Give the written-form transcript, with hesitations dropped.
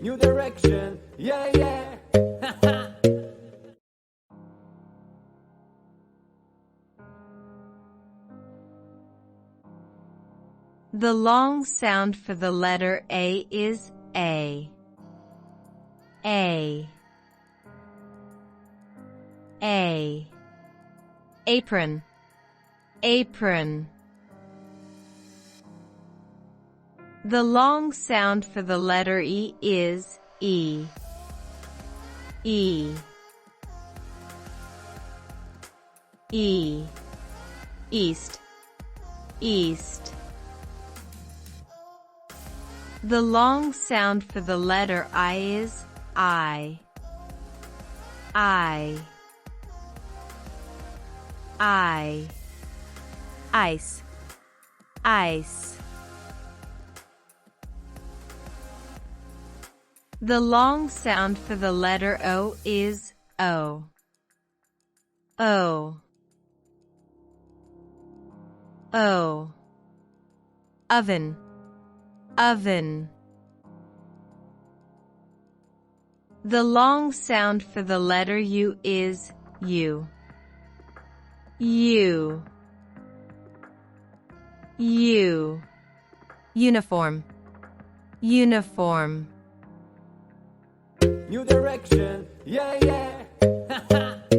new direction, yeah, yeah. The long sound for the letter A is A. A. A. Apron. Apron. The long sound for the letter E is E. E. E. East. East. The long sound for the letter I is I. I. I. Ice. Ice. The long sound for the letter O is O. O. O. Oven. Oven. The long sound for the letter U is U. U. U. Uniform. Uniform. New direction, yeah, yeah.